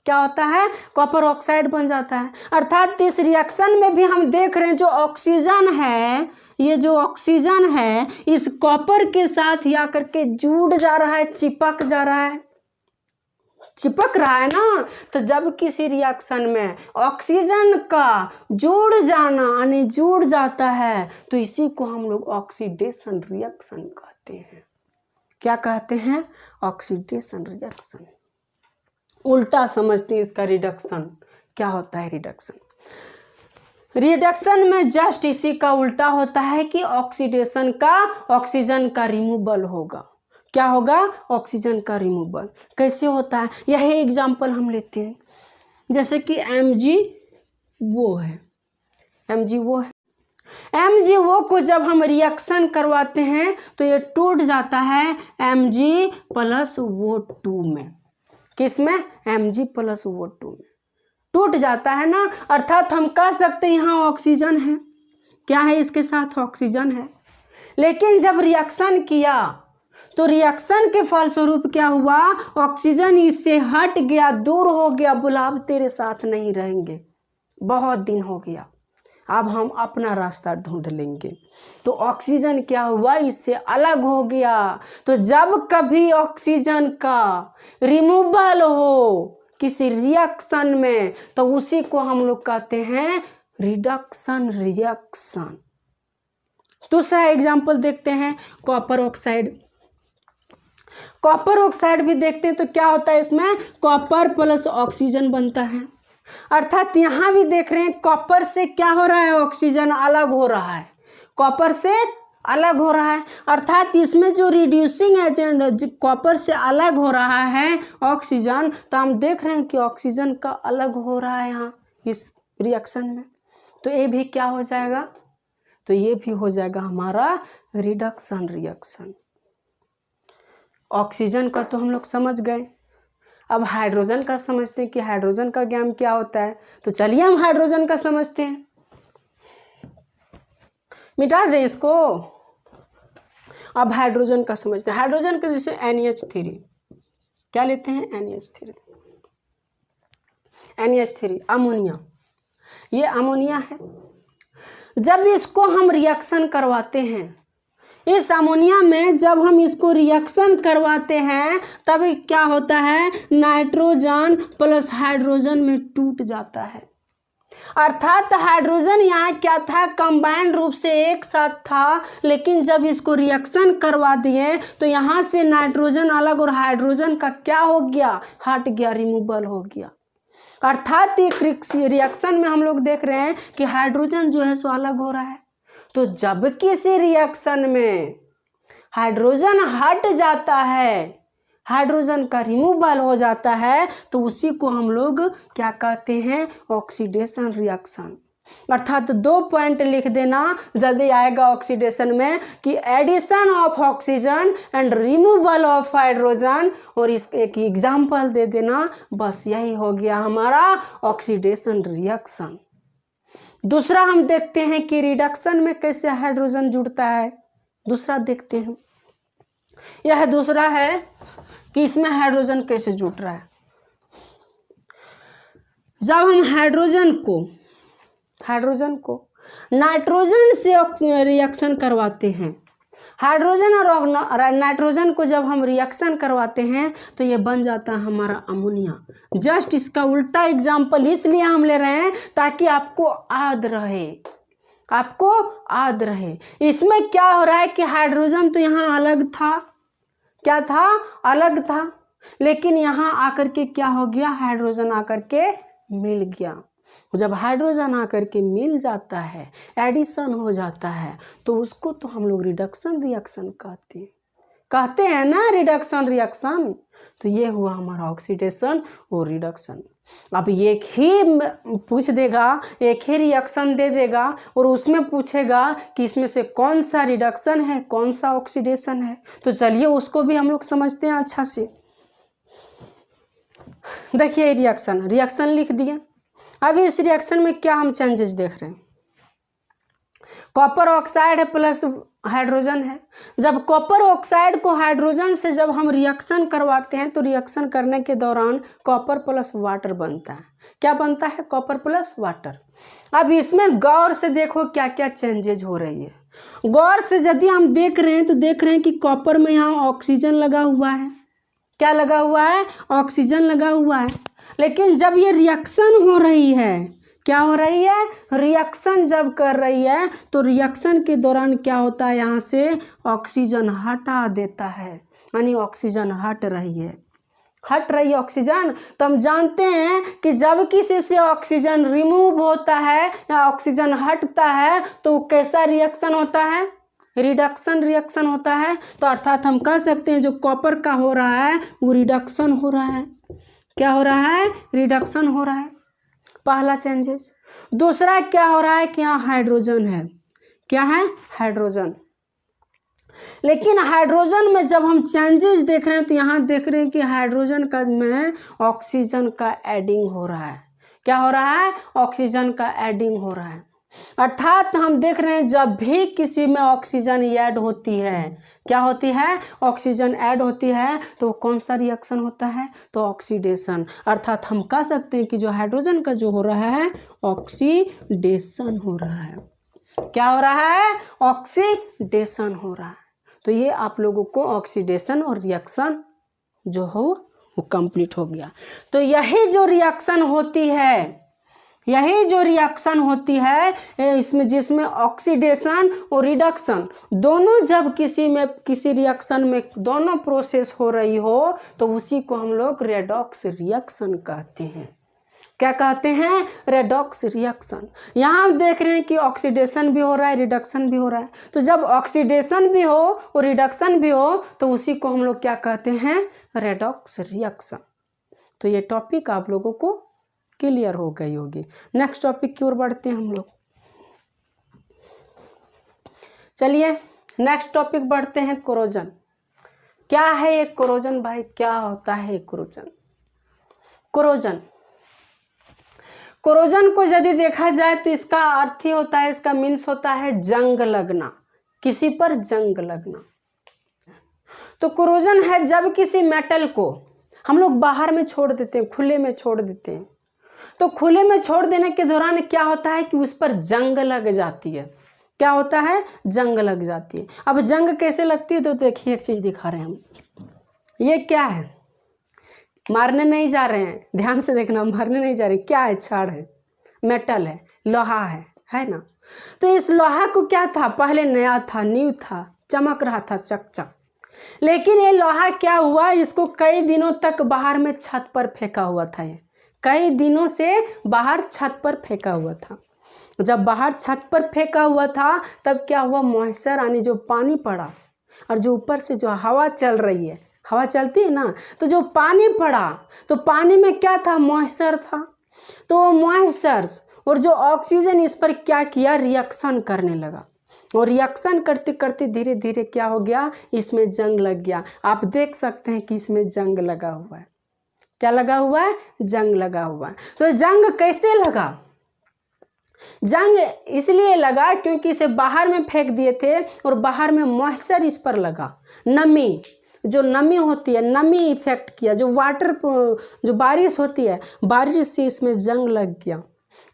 क्या होता है, कॉपर ऑक्साइड बन जाता है। अर्थात इस रिएक्शन में भी हम देख रहे हैं जो ऑक्सीजन है, ये जो ऑक्सीजन है इस कॉपर के साथ या करके जुड़ जा रहा है, चिपक जा रहा है, चिपक रहा है ना। तो जब किसी रिएक्शन में ऑक्सीजन का जुड़ जाना यानी जुड़ जाता है, तो इसी को हम लोग ऑक्सीडेशन रिएक्शन कहते हैं। क्या कहते हैं, ऑक्सीडेशन रिएक्शन। उल्टा समझते हैं इसका रिडक्शन। क्या होता है रिडक्शन, रिडक्शन में जस्ट इसी का उल्टा होता है कि ऑक्सीडेशन का, ऑक्सीजन का रिमूवल होगा। क्या होगा, ऑक्सीजन का रिमूवल। कैसे होता है, यही एग्जाम्पल हम लेते हैं, जैसे कि MgO है, MgO है। MgO को जब हम रिएक्शन करवाते हैं तो ये टूट जाता है Mg+O2 में। किस में, Mg+O2 में टूट जाता है ना। अर्थात हम कह सकते हैं यहाँ ऑक्सीजन है, क्या है, इसके साथ ऑक्सीजन है। लेकिन जब रिएक्शन किया तो रिएक्शन के फलस्वरूप क्या हुआ, ऑक्सीजन इससे हट गया, दूर हो गया, बोला अब तेरे साथ नहीं रहेंगे, बहुत दिन हो गया, अब हम अपना रास्ता ढूंढ लेंगे। तो ऑक्सीजन क्या हुआ, इससे अलग हो गया। तो जब कभी ऑक्सीजन का रिमूवल हो किसी रिएक्शन में, तो उसी को हम लोग कहते हैं रिडक्शन रिएक्शन। दूसरा एग्जाम्पल देखते हैं, कॉपर ऑक्साइड। कॉपर ऑक्साइड भी देखते हैं तो क्या होता है, इसमें कॉपर प्लस ऑक्सीजन बनता है। अर्थात यहाँ भी देख रहे हैं कॉपर से क्या हो रहा है, ऑक्सीजन अलग हो रहा है, कॉपर से अलग हो रहा है। अर्थात इसमें जो रिड्यूसिंग एजेंट कॉपर से अलग हो रहा है ऑक्सीजन, तो हम देख रहे हैं कि ऑक्सीजन का अलग हो रहा है यहाँ इस रिएक्शन में। तो ये भी क्या हो जाएगा, तो ये भी हो जाएगा हमारा रिडक्शन रिएक्शन। ऑक्सीजन का तो हम लोग समझ गए, अब हाइड्रोजन का समझते हैं कि हाइड्रोजन का ज्ञान क्या होता है। तो चलिए हम हाइड्रोजन का समझते हैं, मिटा दें इसको। अब हाइड्रोजन का समझते हैं। हाइड्रोजन का जैसे NH3, क्या लेते हैं? NH3। NH3 अमोनिया, ये अमोनिया है। जब इसको हम रिएक्शन करवाते हैं, इस अमोनिया में जब हम इसको रिएक्शन करवाते हैं तब क्या होता है? नाइट्रोजन प्लस हाइड्रोजन में टूट जाता है। अर्थात हाइड्रोजन यहाँ क्या था? कंबाइंड रूप से एक साथ था, लेकिन जब इसको रिएक्शन करवा दिए तो यहाँ से नाइट्रोजन अलग और हाइड्रोजन का क्या हो गया? हट गया, रिमूवल हो गया। अर्थात एक रिएक्शन में हम लोग देख रहे हैं कि हाइड्रोजन जो है सो अलग हो रहा है। तो जब किसी रिएक्शन में हाइड्रोजन हट जाता है, हाइड्रोजन का रिमूवल हो जाता है, तो उसी को हम लोग क्या कहते हैं? Oxidation reaction. अर्थात 2 पॉइंट लिख देना, जल्दी आएगा ऑक्सीडेशन में कि addition of oxygen and removal of hydrogen, और इसके एक एग्जाम्पल दे देना। बस यही हो गया हमारा ऑक्सीडेशन रिएक्शन। दूसरा हम देखते हैं कि रिडक्शन में कैसे हाइड्रोजन जुड़ता है। दूसरा देखते हैं, यह दूसरा है कि इसमें हाइड्रोजन कैसे जुड़ रहा है। जब हम हाइड्रोजन को नाइट्रोजन से रिएक्शन करवाते हैं, हाइड्रोजन और नाइट्रोजन को जब हम रिएक्शन करवाते हैं तो ये बन जाता है हमारा अमोनिया। जस्ट इसका उल्टा एग्जाम्पल इसलिए हम ले रहे हैं ताकि आपको याद रहे। इसमें क्या हो रहा है कि हाइड्रोजन तो यहाँ अलग था, क्या था? अलग था, लेकिन यहाँ आकर के क्या हो गया? हाइड्रोजन आकर के मिल गया। जब हाइड्रोजन आकर के मिल जाता है, एडिशन हो जाता है, तो उसको तो हम लोग रिडक्शन रिएक्शन कहते हैं ना, रिडक्शन रिएक्शन। तो ये हुआ हमारा ऑक्सीडेशन और रिडक्शन। अब एक ही पूछ देगा, एक ही रिएक्शन दे देगा और उसमें पूछेगा कि इसमें से कौन सा रिडक्शन है, कौन सा ऑक्सीडेशन है। तो चलिए उसको भी हम लोग समझते हैं अच्छा से। देखिए रिएक्शन लिख दिए। अब इस रिएक्शन में क्या हम चेंजेस देख रहे हैं? कॉपर ऑक्साइड है प्लस हाइड्रोजन है। जब कॉपर ऑक्साइड को हाइड्रोजन से जब हम रिएक्शन करवाते हैं तो रिएक्शन करने के दौरान कॉपर प्लस वाटर बनता है। क्या बनता है? Copper plus water. अब इसमें गौर से देखो क्या क्या चेंजेज हो रही है। गौर से यदि हम देख रहे हैं तो देख रहे हैं कि कॉपर में यहाँ ऑक्सीजन लगा हुआ है। क्या लगा हुआ है? ऑक्सीजन लगा हुआ है। लेकिन जब ये रिएक्शन हो रही है, क्या हो रही है? रिएक्शन जब कर रही है तो रिएक्शन के दौरान क्या होता है? यहाँ से ऑक्सीजन हटा देता है, यानी ऑक्सीजन हट रही है ऑक्सीजन। तो हम जानते हैं कि जब किसी से ऑक्सीजन रिमूव होता है या ऑक्सीजन हटता है तो कैसा रिएक्शन होता है? रिडक्शन रिएक्शन होता है। तो अर्थात हम कह सकते हैं जो कॉपर का हो रहा है वो रिडक्शन हो रहा है। क्या हो रहा है? रिडक्शन हो रहा है, पहला चेंजेस। दूसरा क्या हो रहा है कि यहाँ हाइड्रोजन है। क्या है? हाइड्रोजन। लेकिन हाइड्रोजन में जब हम चेंजेस देख रहे हैं तो यहाँ देख रहे हैं कि हाइड्रोजन का में ऑक्सीजन का एडिंग हो रहा है। क्या हो रहा है? ऑक्सीजन का एडिंग हो रहा है। अर्थात हम देख रहे हैं जब भी किसी में ऑक्सीजन ऐड होती है, क्या होती है? ऑक्सीजन ऐड होती है तो कौन सा रिएक्शन होता है? तो ऑक्सीडेशन। अर्थात हम कह सकते हैं कि जो हाइड्रोजन का जो हो रहा है ऑक्सीडेशन हो रहा है। क्या हो रहा है? ऑक्सीडेशन हो रहा है। तो ये आप लोगों को ऑक्सीडेशन और रिएक्शन जो हो वो कंप्लीट हो गया। तो यही जो रिएक्शन होती है इसमें जिसमें ऑक्सीडेशन और रिडक्शन दोनों जब किसी रिएक्शन में दोनों प्रोसेस हो रही हो तो उसी को हम लोग रेडॉक्स रिएक्शन कहते हैं। क्या कहते हैं? Redox reaction. यहाँ हम देख रहे हैं कि ऑक्सीडेशन भी हो रहा है, रिडक्शन भी हो रहा है। तो जब ऑक्सीडेशन भी हो और रिडक्शन भी हो तो उसी को हम लोग क्या कहते हैं? Redox reaction. तो ये टॉपिक आप लोगों को क्लियर हो गई होगी। नेक्स्ट टॉपिक की ओर बढ़ते हैं हम लोग। चलिए नेक्स्ट टॉपिक बढ़ते हैं, कोरोजन। क्या है ये कोरोजन भाई? क्या होता है कोरोजन? कोरोजन को यदि देखा जाए तो इसका अर्थ ही होता है, इसका मीन्स होता है जंग लगना, किसी पर जंग लगना। तो कोरोजन है जब किसी मेटल को हम लोग बाहर में छोड़ देते हैं, खुले में छोड़ देते हैं। तो खुले में छोड़ देने के दौरान क्या होता है कि उस पर जंग लग जाती है। क्या होता है? जंग लग जाती है। अब जंग कैसे लगती है तो देखिए, एक चीज़ दिखा रहे हैं हम। ये क्या है? मारने नहीं जा रहे हैं, ध्यान से देखना, मारने नहीं जा रहे। क्या है? छड़ है, मेटल है, लोहा है ना। तो इस लोहा को क्या था, पहले नया था, न्यू था, चमक रहा था चकचक। लेकिन ये लोहा क्या हुआ, इसको कई दिनों तक बाहर में छत पर फेंका हुआ था। ये कई दिनों से बाहर छत पर फेंका हुआ था। जब बाहर छत पर फेंका हुआ था तब क्या हुआ, मॉइस्चर यानी जो पानी पड़ा और जो ऊपर से जो हवा चल रही है, हवा चलती है ना, तो जो पानी पड़ा तो पानी में क्या था, मॉइस्चर था। तो वो मॉइस्चर और जो ऑक्सीजन इस पर क्या किया, रिएक्शन करने लगा। और रिएक्शन करते करते धीरे धीरे क्या हो गया, इसमें जंग लग गया। आप देख सकते हैं कि इसमें जंग लगा हुआ है। क्या लगा हुआ है? जंग लगा हुआ है। तो जंग कैसे लगा? जंग इसलिए लगा क्योंकि इसे बाहर में फेंक दिए थे और बाहर में मॉइस्चर इस पर लगा। नमी, जो नमी होती है, नमी इफेक्ट किया। जो वाटर, जो बारिश होती है, बारिश से इसमें जंग लग गया।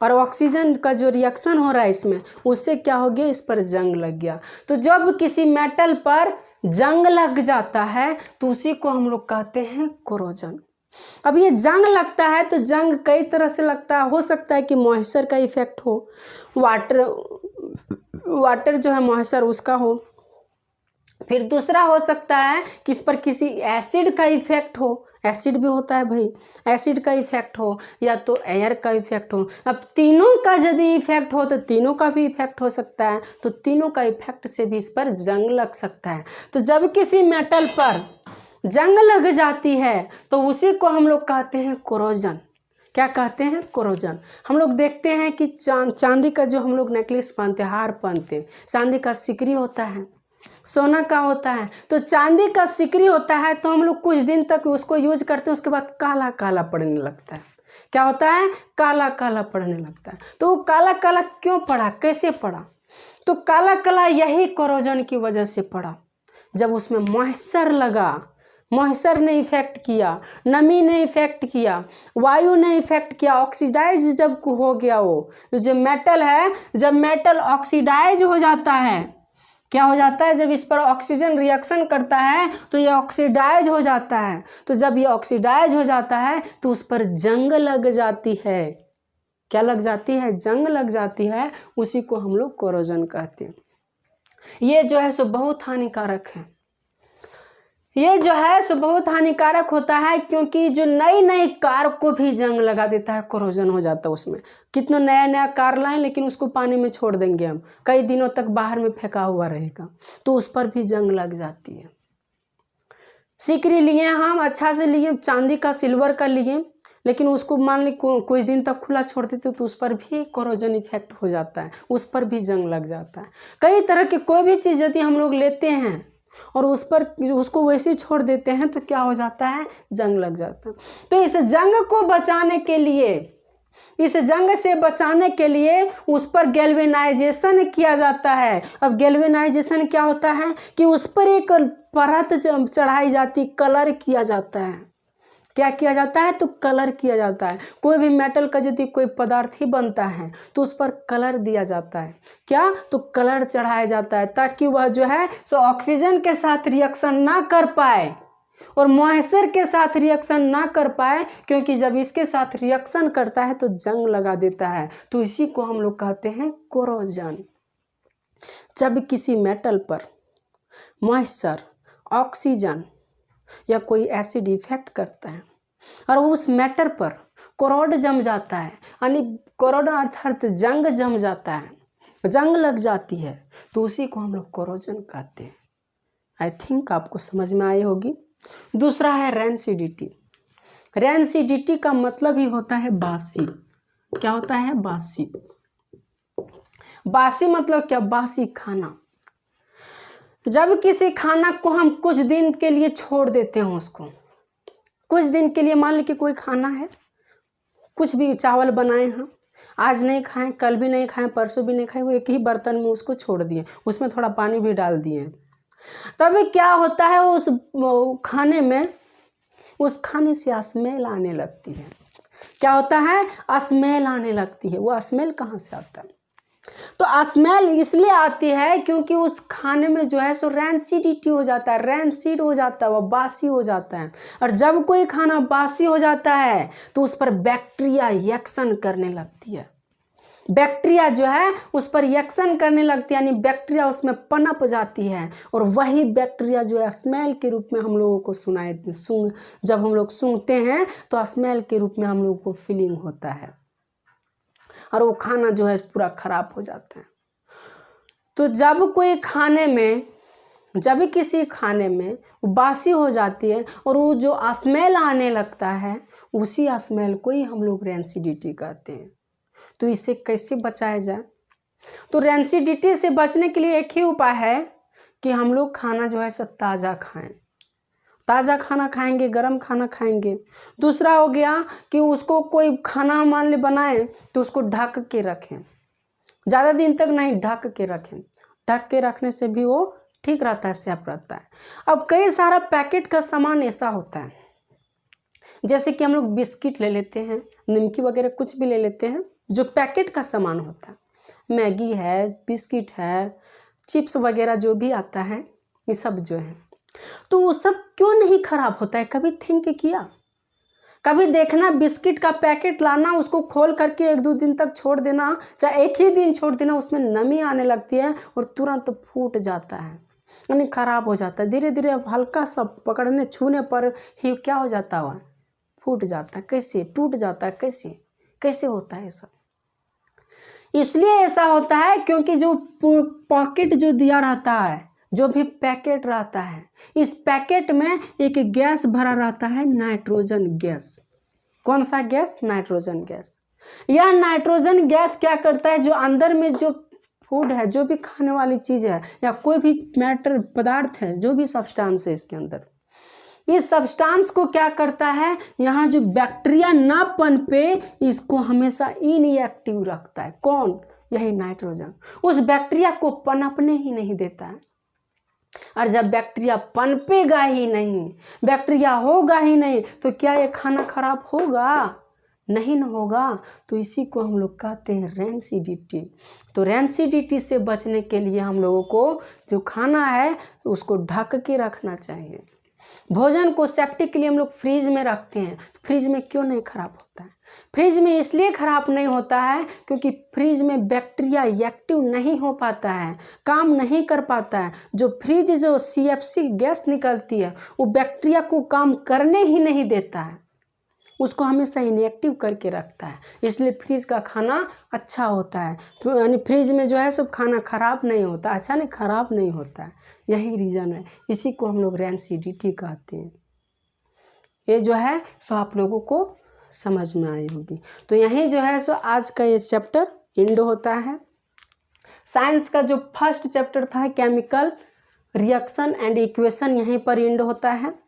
और ऑक्सीजन का जो रिएक्शन हो रहा है इसमें, उससे क्या हो गया, इस पर जंग लग गया। तो जब किसी मेटल पर जंग लग जाता है तो उसी को हम लोग कहते हैं कोरोजन। अब ये जंग लगता है तो जंग कई तरह से लगता है। हो सकता है कि मॉइस्चर का इफेक्ट हो, वाटर जो है मॉइस्चर उसका हो। फिर दूसरा हो सकता है कि इस पर किसी एसिड का इफेक्ट हो, एसिड भी होता है भाई, एसिड का इफेक्ट हो, या तो एयर का इफेक्ट हो। अब तीनों का यदि इफेक्ट हो तो तीनों का भी इफेक्ट हो सकता है। तो तीनों का इफेक्ट से भी इस पर जंग लग सकता है। तो जब किसी मेटल पर जंग लग जाती है तो उसी को हम लोग कहते हैं कोरोजन। क्या कहते हैं? कोरोजन। हम लोग देखते हैं कि चांदी का जो हम लोग नेकलेस पहनते हैं, हार पहनते हैं, चांदी का सिकरी होता है, सोना का होता है। तो चांदी का सिकरी होता है तो हम लोग कुछ दिन तक उसको यूज करते हैं, उसके बाद काला काला पड़ने लगता है। क्या होता है? काला काला पड़ने लगता है। तो वो काला काला क्यों पड़ा, कैसे पड़ा? तो काला काला यही कोरोजन की वजह से पड़ा। जब उसमें मॉइस्चर लगा, मॉइस्चर ने इफेक्ट किया, नमी ने इफेक्ट किया, वायु ने इफेक्ट किया, ऑक्सीडाइज जब हो गया, वो जो मेटल है, जब मेटल ऑक्सीडाइज हो जाता है, क्या हो जाता है, जब इस पर ऑक्सीजन रिएक्शन करता है तो ये ऑक्सीडाइज हो जाता है। तो जब ये ऑक्सीडाइज हो जाता है तो उस पर जंग लग जाती है। क्या लग जाती है? जंग लग जाती है। उसी को हम लोग कोरोजन कहते हैं। ये जो है सो बहुत हानिकारक है। ये जो है सो बहुत हानिकारक होता है क्योंकि जो नई नई कार को भी जंग लगा देता है, कोरोजन हो जाता है उसमें। कितना नया नया कार लाएं लेकिन उसको पानी में छोड़ देंगे हम, कई दिनों तक बाहर में फेंका हुआ रहेगा तो उस पर भी जंग लग जाती है। सिकरी लिए हम, अच्छा से लिए, चांदी का, सिल्वर का लिए, लेकिन उसको मान ली कुछ दिन तक खुला छोड़ देते तो उस पर भी कोरोजन इफेक्ट हो जाता है, उस पर भी जंग लग जाता है। कई तरह की कोई भी चीज़ यदि हम लोग लेते हैं और उस पर उसको वैसे ही छोड़ देते हैं तो क्या हो जाता है? जंग लग जाता है। तो इस जंग को बचाने के लिए, इस जंग से बचाने के लिए उस पर गैल्वेनाइजेशन किया जाता है। अब गैल्वेनाइजेशन क्या होता है कि उस पर एक परत चढ़ाई जाती, कलर किया जाता है। क्या किया जाता है? तो कलर किया जाता है। कोई भी मेटल का यदि कोई पदार्थ ही बनता है तो उस पर कलर दिया जाता है। क्या? तो कलर चढ़ाया जाता है ताकि वह जो है सो ऑक्सीजन के साथ रिएक्शन ना कर पाए और मॉइस्चर के साथ रिएक्शन ना कर पाए, क्योंकि जब इसके साथ रिएक्शन करता है तो जंग लगा देता है। तो इसी को हम लोग कहते हैं कोरोजन। जब किसी मेटल पर मॉइस्चर, ऑक्सीजन या कोई एसिड इफेक्ट करता है और उस मैटर पर कोरोड जम जाता है, यानी कोरोड अर्थात जंग जम जाता है, जंग लग जाती है, तो उसी को हम लोग कोरोजन कहते हैं। आई थिंक आपको समझ में आई होगी। दूसरा है रैंसिडिटी। रैंसिडिटी का मतलब ही होता है बासी। क्या होता है? बासी। बासी मतलब क्या? बासी खाना। जब किसी खाना को हम कुछ दिन के लिए छोड़ देते हैं, उसको कुछ दिन के लिए, मान ली कि कोई खाना है, कुछ भी चावल बनाए हैं, आज नहीं खाएं, कल भी नहीं खाएं, परसों भी नहीं खाएं, वो एक ही बर्तन में उसको छोड़ दिए, उसमें थोड़ा पानी भी डाल दिए, तब क्या होता है उस खाने में उस खाने से स्मेल आने लगती है। क्या होता है? स्मेल आने लगती है। वो स्मेल कहाँ से आता है? तो स्मेल इसलिए आती है क्योंकि उस खाने में जो है सो रैंसिडिटी हो जाता है, रैंसिड हो जाता है, वो बासी हो जाता है। और जब कोई खाना बासी हो जाता है तो उस पर बैक्टीरिया रिएक्शन करने लगती है। बैक्टीरिया जो है उस पर रिएक्शन करने लगती है, यानी बैक्टीरिया उसमें पनप जाती है, और वही बैक्टीरिया जो है स्मेल के रूप में हम लोगों को जब हम लोग सूंघते हैं तो स्मेल के रूप में हम लोगों को फीलिंग होता है, और वो खाना जो है पूरा खराब हो जाता है। तो जब किसी खाने में बासी हो जाती है और वो जो स्मेल आने लगता है, उसी स्मेल को ही हम लोग रैंसिडिटी कहते हैं। तो इससे कैसे बचाया जाए? तो रैंसिडिटी से बचने के लिए एक ही उपाय है कि हम लोग खाना जो है सब ताज़ा खाएं। ताज़ा खाना खाएंगे, गर्म खाना खाएंगे। दूसरा हो गया कि उसको कोई खाना मान ले बनाए तो उसको ढक के रखें, ज़्यादा दिन तक नहीं, ढक के रखें। ढक के रखने से भी वो ठीक रहता है, सेफ रहता है। अब कई सारा पैकेट का सामान ऐसा होता है, जैसे कि हम लोग बिस्किट ले लेते हैं, निमकी वगैरह कुछ भी ले लेते हैं, जो पैकेट का सामान होता है, मैगी है, बिस्किट है, चिप्स वगैरह जो भी आता है, ये सब जो है, तो वो सब क्यों नहीं खराब होता है? कभी थिंक किया? कभी देखना, बिस्किट का पैकेट लाना, उसको खोल करके 1-2 दिन तक छोड़ देना, चाहे एक ही दिन छोड़ देना, उसमें नमी आने लगती है और तुरंत फूट जाता है, यानी खराब हो जाता है। धीरे धीरे हल्का सा पकड़ने छूने पर ही क्या हो जाता है? फूट जाता है। कैसे टूट जाता है? कैसे होता है ऐसा? इसलिए ऐसा होता है क्योंकि जो पॉकेट जो दिया रहता है, जो भी पैकेट रहता है, इस पैकेट में एक गैस भरा रहता है, नाइट्रोजन गैस। कौन सा गैस? Nitrogen gas. यह नाइट्रोजन गैस क्या करता है? जो अंदर में जो फूड है, जो भी खाने वाली चीज़ है, या कोई भी मैटर पदार्थ है, जो भी सब्सटेंस है इसके अंदर, इस सब्सटेंस को क्या करता है? यहाँ जो बैक्टीरिया ना पनपे, इसको हमेशा इनएक्टिव रखता है। कौन? यही नाइट्रोजन। उस बैक्टीरिया को पनपने ही नहीं देता है। और जब बैक्टीरिया पनपेगा ही नहीं, बैक्टीरिया होगा ही नहीं, तो क्या ये खाना खराब होगा? नहीं न होगा। तो इसी को हम लोग कहते हैं रैंसिडिटी। तो रैंसिडिटी से बचने के लिए हम लोगों को जो खाना है उसको ढक के रखना चाहिए। भोजन को सेफ्टी के लिए हम लोग फ्रिज में रखते हैं, तो फ्रिज में क्यों नहीं खराब होता है? फ्रिज में इसलिए खराब नहीं होता है क्योंकि फ्रिज में बैक्टीरिया एक्टिव नहीं हो पाता है, काम नहीं कर पाता है। जो CFC गैस निकलती है, वो बैक्टीरिया को काम करने ही नहीं देता है, उसको हमेशा इनएक्टिव करके रखता है। इसलिए फ्रिज का खाना अच्छा होता है, यानी फ्रिज में जो है सब खाना खराब नहीं होता, अच्छा नहीं, खराब नहीं होता है। यही रीज़न है, इसी को हम लोग रैंसिडिटी कहते हैं। ये जो है सो आप लोगों को समझ में आई होगी। तो यही जो है सो आज का ये चैप्टर एंड होता है। साइंस का जो फर्स्ट चैप्टर था केमिकल रिएक्शन एंड इक्वेशन, यहीं पर एंड होता है।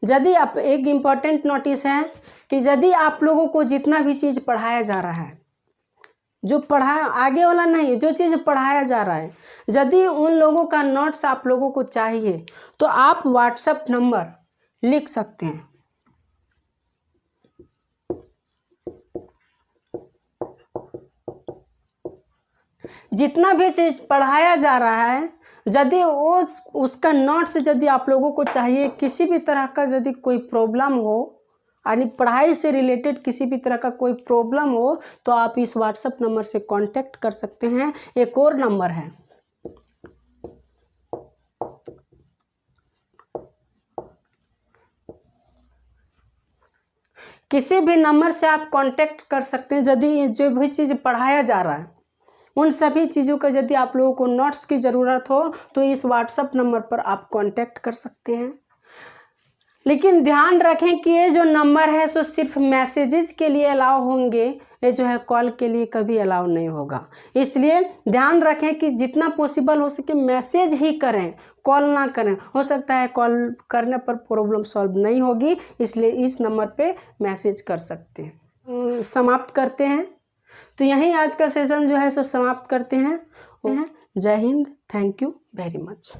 यदि आप एक इम्पॉर्टेंट नोटिस है कि यदि आप लोगों को जितना भी चीज़ पढ़ाया जा रहा है, जो पढ़ाया आगे वाला नहीं, जो चीज़ पढ़ाया जा रहा है, यदि उन लोगों का नोट्स आप लोगों को चाहिए तो आप व्हाट्सएप नंबर लिख सकते हैं। जितना भी चीज़ पढ़ाया जा रहा है, यदि उसका नोट्स यदि आप लोगों को चाहिए, किसी भी तरह का यदि कोई प्रॉब्लम हो, यानी पढ़ाई से रिलेटेड किसी भी तरह का कोई प्रॉब्लम हो, तो आप इस व्हाट्सएप नंबर से कांटेक्ट कर सकते हैं। एक और नंबर है, किसी भी नंबर से आप कांटेक्ट कर सकते हैं। यदि जो भी चीज़ पढ़ाया जा रहा है, उन सभी चीज़ों का यदि आप लोगों को नोट्स की ज़रूरत हो तो इस व्हाट्सएप नंबर पर आप कांटेक्ट कर सकते हैं। लेकिन ध्यान रखें कि ये जो नंबर है सो सिर्फ मैसेजेस के लिए अलाउ होंगे, ये जो है कॉल के लिए कभी अलाउ नहीं होगा। इसलिए ध्यान रखें कि जितना पॉसिबल हो सके मैसेज ही करें, कॉल ना करें। हो सकता है कॉल करने पर प्रॉब्लम सॉल्व नहीं होगी, इसलिए इस नंबर पे मैसेज कर सकते हैं। समाप्त करते हैं। तो यहीं आज का सेशन जो है सो समाप्त करते हैं। जय Hind, thank you very much.